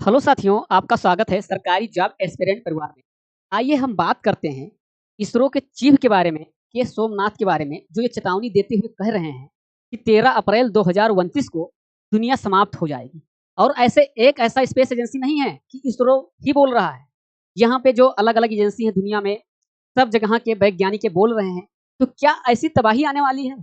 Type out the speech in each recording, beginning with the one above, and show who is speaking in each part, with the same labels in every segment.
Speaker 1: Hello साथियों, आपका स्वागत है सरकारी जॉब एस्पिरेंट परिवार में। आइए हम बात करते हैं इसरो के चीफ के बारे में, के सोमनाथ के बारे में, जो ये चेतावनी देते हुए कह रहे हैं कि 13 अप्रैल 2029 को दुनिया समाप्त हो जाएगी। और ऐसा स्पेस एजेंसी नहीं है कि इसरो ही बोल रहा है। यहाँ पे जो अलग-अलग एजेंसी है दुनिया में, सब जगह के वैज्ञानिक ये बोल रहे हैं। तो क्या ऐसी तबाही आने वाली है?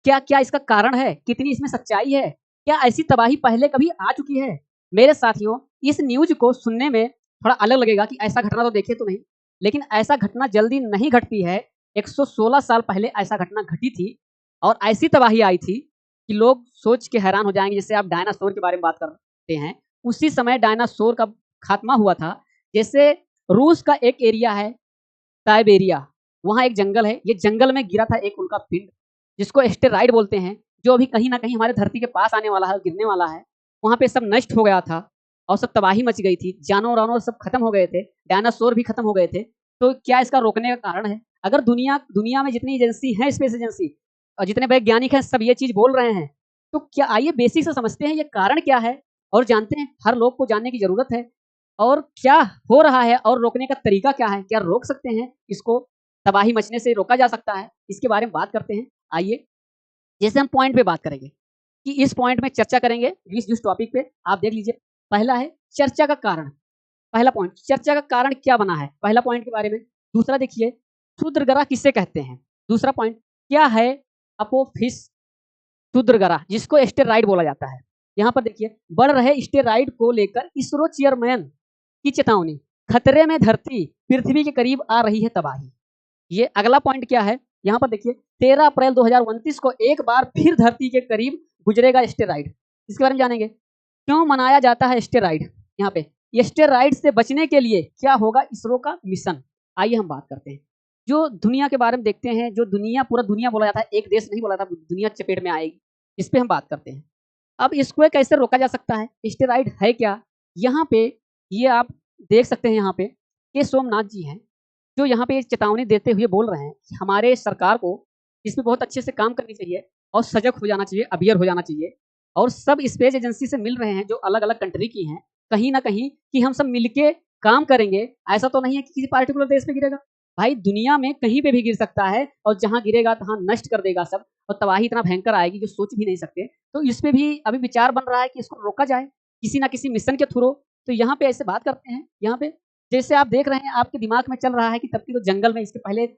Speaker 1: क्या क्या इसका कारण है? कितनी इसमें सच्चाई है? क्या ऐसी तबाही पहले कभी आ चुकी है? मेरे साथियों, इस न्यूज़ को सुनने में थोड़ा अलग लगेगा कि ऐसा घटना तो देखे तो नहीं, लेकिन ऐसा घटना जल्दी नहीं घटती है। 116 साल पहले ऐसा घटना घटी थी और ऐसी तबाही आई थी कि लोग सोच के हैरान हो जाएँगे। जैसे आप डायनासोर के बारे में बात करते हैं, उसी समय डायनासोर का खात्मा हुआ था। जैसे रूस का एक एरिया है साइबेरिया, वहाँ एक जंगल है, ये जंगल में गिरा था एक उल्का पिंड, जिसको एस्टेरॉइड बोलते हैं, जो अभी कहीं न कहीं हमारे धरती के पास आने वाला है, गिरने वाला है। वहाँ पे सब नष्ट हो गया था और सब तबाही मच गई थी, जानवर-वानवर सब खत्म हो गए थे, डायनासोर भी खत्म हो गए थे। तो क्या इसका रोकने का कारण है? अगर दुनिया दुनिया में जितनी एजेंसी हैं, स्पेस एजेंसी और जितने वैज्ञानिक हैं, सब ये चीज़ बोल रहे हैं, तो क्या आइए बेसिक से समझते हैं ये कारण क्या है और जानते हैं, हर लोग को जानने की ज़रूरत है। और क्या हो रहा है और रोकने का तरीका क्या है? क्या रोक सकते हैं इसको? तबाही मचने से रोका जा सकता है? इसके बारे में बात करते हैं। आइए, जैसे हम पॉइंट पे बात करेंगे कि इस पॉइंट में चर्चा करेंगे जिस जिस टॉपिक पे आप देख लीजिए। पहला है चर्चा का कारण। पहला पॉइंट चर्चा का कारण क्या बना है? पहला पॉइंट के बारे में। दूसरा देखिए क्षुद्रग्रह किसे कहते हैं? दूसरा पॉइंट क्या है अपोफिस क्षुद्रग्रह जिसको एस्टेरॉइड बोला जाता है। यहाँ पर देखिए बढ़ रहे एस्टेरॉइड को लेकर इसरो चेयरमैन की चेतावनी। खतरे में धरती, पृथ्वी के करीब आ रही है तबाही। ये अगला पॉइंट क्या है? यहाँ पर देखिए 13 अप्रैल 2029 को एक बार फिर धरती के करीब गुजरेगा एस्टेरॉइड। इसके बारे में जानेंगे। क्यों मनाया जाता है एस्टेरॉइड? यहाँ पे एस्टेरॉइड से बचने के लिए क्या होगा इसरो का मिशन? आइए हम बात करते हैं। जो दुनिया के बारे में देखते हैं, जो दुनिया पूरा दुनिया बोला जाता है, एक देश नहीं बोला था, दुनिया चपेट में आएगी। इस पे हम बात करते हैं। अब इसको कैसे रोका जा सकता है? एस्टेरॉइड है क्या? यहाँ पे ये आप देख सकते हैं यहाँ पे के सोमनाथ जी हैं, जो यहाँ पे चेतावनी देते हुए बोल रहे हैं कि हमारे सरकार को इस पे बहुत अच्छे से काम करनी चाहिए और सजग हो जाना चाहिए, अवेयर हो जाना चाहिए और सब स्पेस एजेंसी से मिल रहे हैं जो अलग-अलग कंट्री की हैं, कहीं न कहीं कि हम सब मिलके काम करेंगे। ऐसा तो नहीं है कि किसी पार्टिकुलर देश पे गिरेगा। भाई दुनिया में कहीं पे भी गिर सकता है और जहाँ गिरेगा तहाँ नष्ट कर देगा सब और तबाही इतना भयंकर आएगी जो सोच भी नहीं सकते। तो इस पे भी अभी विचार बन रहा है कि इसको रोका जाए, किसी न किसी मिशन के थ्रू। तो यहाँ पे ऐसे बात करते हैं, यहाँ पे जैसे आप देख रहे हैं आपके दिमाग में चल रहा है कि तब की तो जंगल में इसके पहले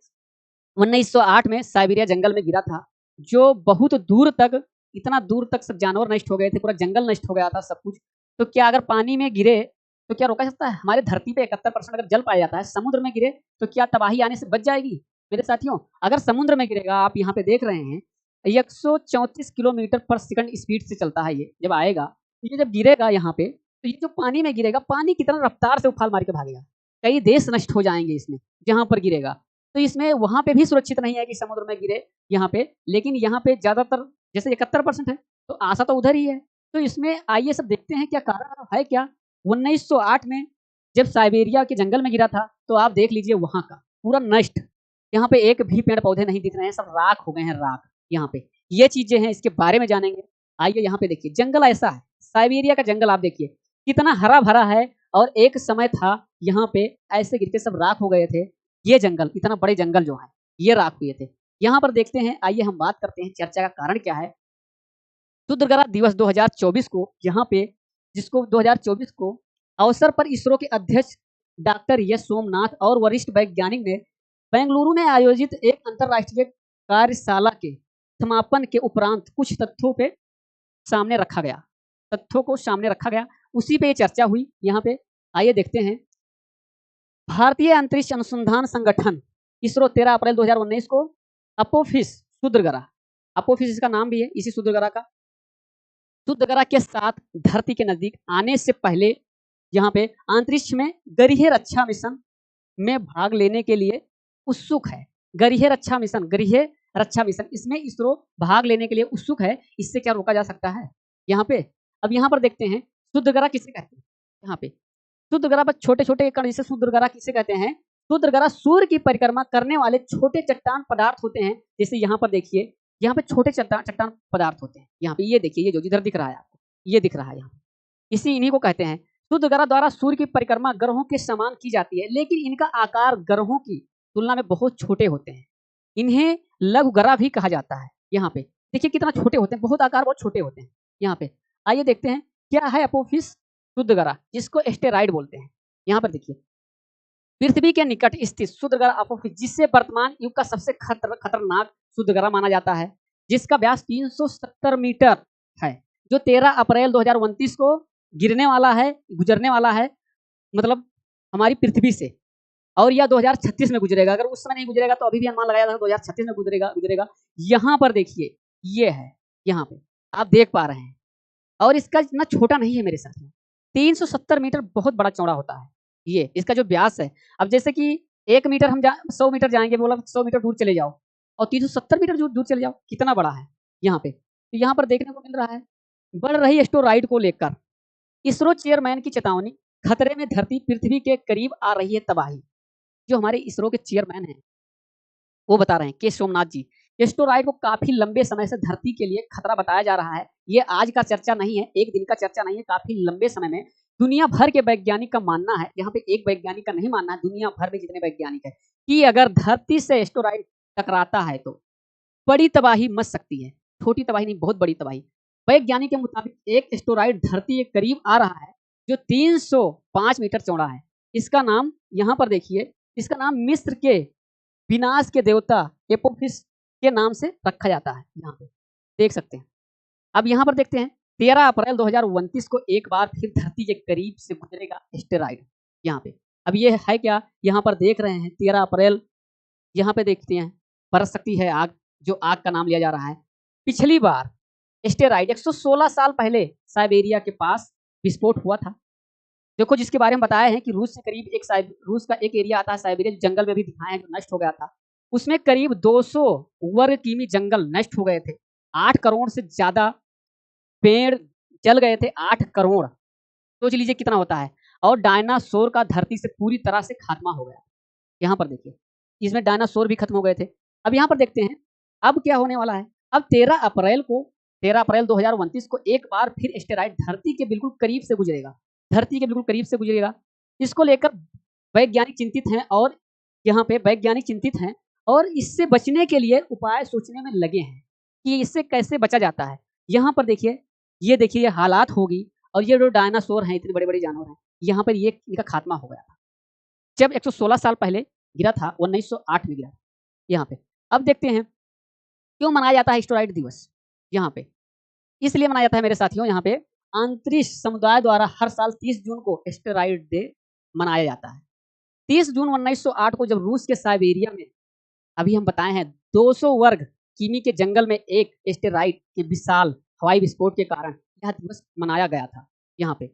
Speaker 1: 1908 में साइबेरिया जंगल में गिरा था, जो बहुत दूर तक इतना दूर तक सब जानवर नष्ट हो गए थे, पूरा जंगल नष्ट हो गया था सब कुछ। तो क्या अगर पानी में गिरे, तो क्या रोका जा सकता है? हमारे धरती पे 71% अगर जल पाया जाता है, समुद्र में गिरे, तो क्या तबाही आने से बच जाएगी? मेरे साथियों, अगर समुद्र में गिरेगा, आप यहाँ पे देख रहे हैं, 134 किलोमीटर पर सेकंड स्पीड से चलता है ये, जब आएगा, तो ये जब गिरेगा यहाँ पे, तो ये जो पानी में गिरेगा, पानी कितना रफ्तार से उफाल मार के भागेगा। कई देश नष्ट हो जाएँगे इसमें, जहाँ पर गिरेगा। तो इसमें वहाँ पे भी सुरक्षित नहीं है कि समुद्र में गिरे यहाँ पे, लेकिन यहाँ पे ज़्यादातर जैसे 71% है, तो आशा तो उधर ही है। तो इसमें आइए सब देखते हैं क्या कारण है क्या? 1908 में जब साइबेरिया के जंगल में गिरा था, तो आप देख लीजिए वहाँ का, पूरा नष्ट। यहाँ पे एक भी पेड़-पौधे नहीं दिख रहे हैं, सब राख हो गए हैं राख, यहाँ पे। ये चीज़ें हैं, इसके बारे में जानेंगे। आइए यहाँ पे देखिए, जंगल ऐसा है, साइबेरिया का जंगल आप देखिए, कितना हरा-भरा है और एक समय था यहाँ पे ऐसे गिर के सब राख हो गए थे। ये जंगल, इतना बड़े जंगल जो है, ये राख हुए थे। यहाँ पर देखते हैं, आइए हम बात करते हैं चर्चा का कारण क्या है? शुद्धग्रह दिवस 2024 को यहाँ पे जिसको 2024 को अवसर पर इसरो के अध्यक्ष डॉक्टर एस सोमनाथ और वरिष्ठ वैज्ञानिक ने बेंगलुरु में आयोजित एक अंतर्राष्ट्रीय कार्यशाला के समापन के उपरांत कुछ तथ्यों पे सामने रखा गया। तथ्यों को सामने रखा गया, उसी पे ये चर्चा हुई। यहाँ पे आइए देखते हैं। भारतीय अंतरिक्ष अनुसंधान संगठन इसरो 13 अप्रैल 2019 को अपोफिस क्षुद्रग्रह, अपोफिस इसका नाम भी है इसी क्षुद्रग्रह का, क्षुद्रग्रह के साथ धरती के नजदीक आने से पहले यहाँ पे अंतरिक्ष में गरीय रक्षा मिशन में भाग लेने के लिए उत्सुक है। गरीय रक्षा मिशन, गरीय रक्षा मिशन, इसमें इसरो भाग लेने के लिए उत्सुक है। इससे क्या रोका जा सकता है? यहाँ पे अब यहाँ पर देखते हैं क्षुद्रग्रह किसे कहते हैं। यहाँ पे क्षुद्रग्रह पर छोटे-छोटे कण जिसे क्षुद्रग्रह किसे कहते हैं? क्षुद्रग्रह सूर्य की परिक्रमा करने वाले छोटे चट्टान पदार्थ होते हैं। जैसे यहाँ पर देखिए, यहाँ पे छोटे चट्टान चट्टान पदार्थ होते हैं। यहाँ पे ये देखिए, ये जो जिधर दिख रहा है आपको, ये दिख रहा है यहाँ। इन्हीं को कहते हैं शुद्ध ग्रह द्वारा सूर्य की परिक्रमा ग्रहों के समान की जाती है, लेकिन इनका आकार ग्रहों की तुलना में बहुत छोटे होते हैं। इन्हें लघु ग्रह भी कहा जाता है। यहाँ पे देखिए कितना छोटे होते हैं, बहुत आकार बहुत छोटे होते हैं। यहाँ पे आइए देखते हैं क्या है अपोफिस शुद्ध ग्रह, जिसको एस्टेरॉइड बोलते हैं। यहाँ पर देखिए पृथ्वी के निकट स्थित शुद्ध ग्रह अपोफिस, जिसे वर्तमान युग का सबसे खतरनाक शुद्ध ग्रह माना जाता है, जिसका व्यास 370 मीटर है, जो 13 अप्रैल 2029 को गिरने वाला है, गुजरने वाला है, मतलब हमारी पृथ्वी से, और यह 2036 में गुजरेगा। अगर उस समय नहीं गुजरेगा तो अभी भी अनुमान लगाया था 2036 में गुजरेगा। यहाँ पर देखिए ये है, यहाँ पे आप देख पा रहे हैं, और इसका इतना छोटा नहीं है मेरे साथ में, 370 मीटर बहुत बड़ा चौड़ा होता है। ये इसका जो व्यास है, अब जैसे कि 1 मीटर हम 100 मीटर जाएंगे, बोला 100 मीटर दूर चले जाओ, और 370 मीटर दूर चले जाओ, कितना बड़ा है यहाँ पे। तो यहाँ पर देखने को मिल रहा है बढ़ रही एस्टेरॉइड को लेकर इसरो चेयरमैन की चेतावनी, खतरे में धरती, पृथ्वी के करीब आ रही है तबाही। जो हमारे इसरो के चेयरमैन हैं वो बता रहे हैं के सोमनाथ जी, एस्टेरॉइड को काफी लंबे समय से धरती के लिए खतरा बताया जा रहा है। ये आज का चर्चा नहीं है, एक दिन का चर्चा नहीं है, काफी लंबे समय में दुनिया भर के वैज्ञानिक का मानना है, यहाँ पे एक वैज्ञानिक का नहीं मानना है, दुनिया भर में जितने वैज्ञानिक है, कि अगर धरती से एस्टेरॉइड टकराता है तो बड़ी तबाही मच सकती है। छोटी तबाही नहीं, बहुत बड़ी तबाही। वैज्ञानिक के मुताबिक एक एस्टेरॉइड धरती के करीब आ रहा है, जो 305 मीटर चौड़ा है। इसका नाम यहाँ पर देखिए, इसका नाम मिस्र के विनाश के देवता एपोफिस के नाम से रखा जाता है। यहाँ पे देख सकते हैं। अब यहाँ पर देखते हैं 13 अप्रैल 2029 को एक बार फिर धरती के करीब से गुजरेगा एस्टेरॉइड। यहाँ पे अब ये है क्या, यहाँ पर देख रहे हैं 13 अप्रैल, यहाँ पे देखते हैं बरस सकती है आग, जो आग का नाम लिया जा रहा है। पिछली बार एस्टेरॉइड 116 साल पहले साइबेरिया के पास विस्फोट हुआ था। देखो जिसके बारे में बताया है कि रूस से करीब रूस का एक एरिया आता है साइबेरिया, जंगल में भी दिखाया है, जो नष्ट हो गया था। उसमें करीब 200 वर्ग किमी जंगल नष्ट हो गए थे, 8 करोड़ से ज्यादा पेड़ जल गए थे, 8 करोड़, सोच लीजिए कितना होता है। और डायनासोर का धरती से पूरी तरह से खात्मा हो गया। यहाँ पर देखिए इसमें डायनासोर भी खत्म हो गए थे। अब यहाँ पर देखते हैं अब क्या होने वाला है। अब 13 अप्रैल 2029 को एक बार फिर एस्टेरॉइड धरती के बिल्कुल करीब से गुजरेगा, धरती के बिल्कुल करीब से गुजरेगा। इसको लेकर वैज्ञानिक चिंतित हैं, और यहाँ पे वैज्ञानिक चिंतित हैं और इससे बचने के लिए उपाय सोचने में लगे हैं कि इससे कैसे बचा जाता है। यहाँ पर देखिए ये हालात होगी, और ये जो डायनासोर हैं, इतने बड़े बड़े जानवर हैं, यहाँ पर ये इनका खात्मा हो गया था जब 116 साल पहले गिरा था, 1908 में गिरा। यहाँ पे अब देखते हैं क्यों मनाया जाता है एस्टेरॉइड दिवस। यहाँ पे इसलिए मनाया जाता है मेरे साथियों, यहाँ पे अंतरिक्ष समुदाय द्वारा हर साल 30 जून को एस्टेरॉइड डे मनाया जाता है। 30 जून 1908 को जब रूस के साइबेरिया में, अभी हम बताए हैं, 200 वर्ग किमी के जंगल में एक एस्टेरॉइड के विशाल हवाई विस्फोट के कारण यह दिवस मनाया गया था। यहाँ पे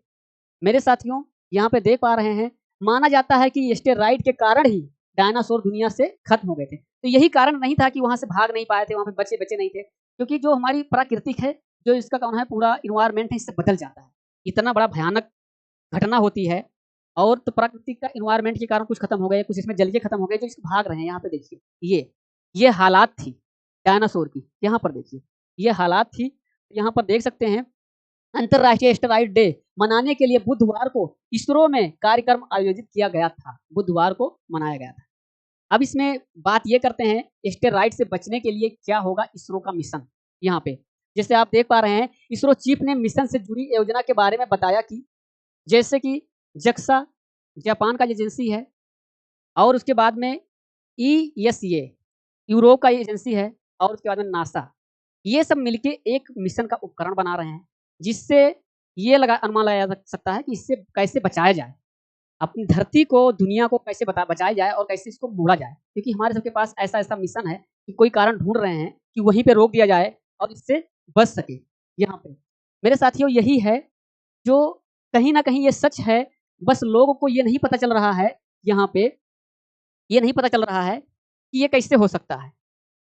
Speaker 1: मेरे साथियों यहाँ पे देख पा रहे हैं, माना जाता है कि एस्टेरॉइड के कारण ही डायनासोर दुनिया से खत्म हो गए थे। तो यही कारण नहीं था कि वहां से भाग नहीं पाए थे, वहां पे बचे नहीं थे, क्योंकि जो हमारी प्राकृतिक है, जो इसका कौन है पूरा इन्वायरमेंट है, इससे बदल जाता है। इतना बड़ा भयानक घटना होती है, और तो प्राकृतिक का इन्वायरमेंट के कारण कुछ खत्म हो गए, कुछ इसमें जल के खत्म हो गए, जो इसको भाग रहे हैं। यहाँ पे देखिए ये हालात थी डायनासोर की। यहाँ पर देखिए ये हालात थी। यहाँ पर देख सकते हैं अंतरराष्ट्रीय एस्टेरॉइड डे मनाने के लिए बुधवार को इसरो में कार्यक्रम आयोजित किया गया था, बुधवार को मनाया गया था। अब इसमें बात ये करते हैं एस्टेरॉइड से बचने के लिए क्या होगा इसरो का मिशन। यहाँ पे जैसे आप देख पा रहे हैं, इसरो चीफ ने मिशन से जुड़ी योजना के बारे में बताया कि जैसे कि जक्सा जापान का एजेंसी है, और उसके बाद में ESA यूरोप का एजेंसी है, और उसके बाद में नासा, ये सब मिलके एक मिशन का उपकरण बना रहे हैं, जिससे ये अनुमान लगाया जा सकता है कि इससे कैसे बचाया जाए, अपनी धरती को, दुनिया को कैसे बचाया जाए और कैसे इसको मोड़ा जाए। क्योंकि हमारे सबके पास ऐसा मिशन है कि कोई कारण ढूंढ रहे हैं कि वहीं पे रोक दिया जाए और इससे बच सके। यहाँ पे मेरे साथियों यही है जो कहीं ना कहीं ये सच है, बस लोगों को ये नहीं पता चल रहा है, यहाँ पे ये नहीं पता चल रहा है कि ये कैसे हो सकता है।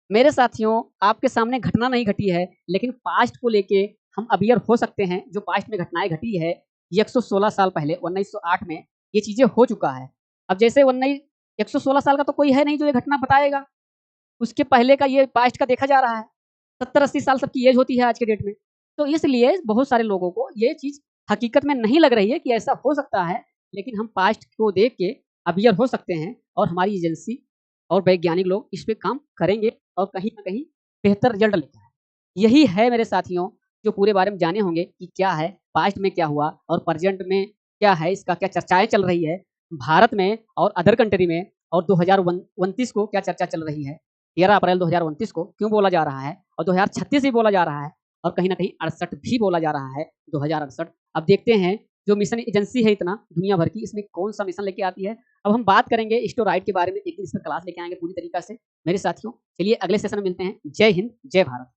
Speaker 1: मेरे साथियों आपके सामने घटना नहीं घटी है, लेकिन पास्ट को लेके हम अवेयर हो सकते हैं। जो पास्ट में घटनाएं घटी है, ये 116 साल पहले 1908 में ये चीजें हो चुका है। अब जैसे 116 साल का तो कोई है नहीं जो ये घटना बताएगा, उसके पहले का ये पास्ट का देखा जा रहा है। 70-80 साल सबकी एज होती है आज के डेट में, तो इसलिए बहुत सारे लोगों को ये चीज हकीकत में नहीं लग रही है कि ऐसा हो सकता है, लेकिन हम पास्ट को देख के अवेयर हो सकते हैं और हमारी एजेंसी और वैज्ञानिक लोग इस पे काम करेंगे और कहीं न कहीं बेहतर रिज़ल्ट लेकर आएँ। यही है मेरे साथियों, जो पूरे बारे में जाने होंगे कि क्या है, पास्ट में क्या हुआ और प्रेज़ेंट में क्या है, इसका क्या चर्चाएँ चल रही है, भारत में और अदर कंट्री में और 2029 को क्या चर्चा चल रही है। 13 अप्रैल 2029 को क्यों बोला जा रहा है और 2036 भी बोला जा रहा है और कहीं न कहीं 68 भी बोला जा रहा है, 2068। अब देखते हैं जो मिशन एजेंसी है इतना दुनिया भर की, इसमें कौन-सा मिशन लेके आती है। अब हम बात करेंगे एस्टेरॉइड के बारे में, एक दिन इस पर क्लास लेके आएँगे पूरी तरीक़ा से। मेरे साथियों, चलिए अगले सेशन में मिलते हैं। जय हिंद, जय भारत।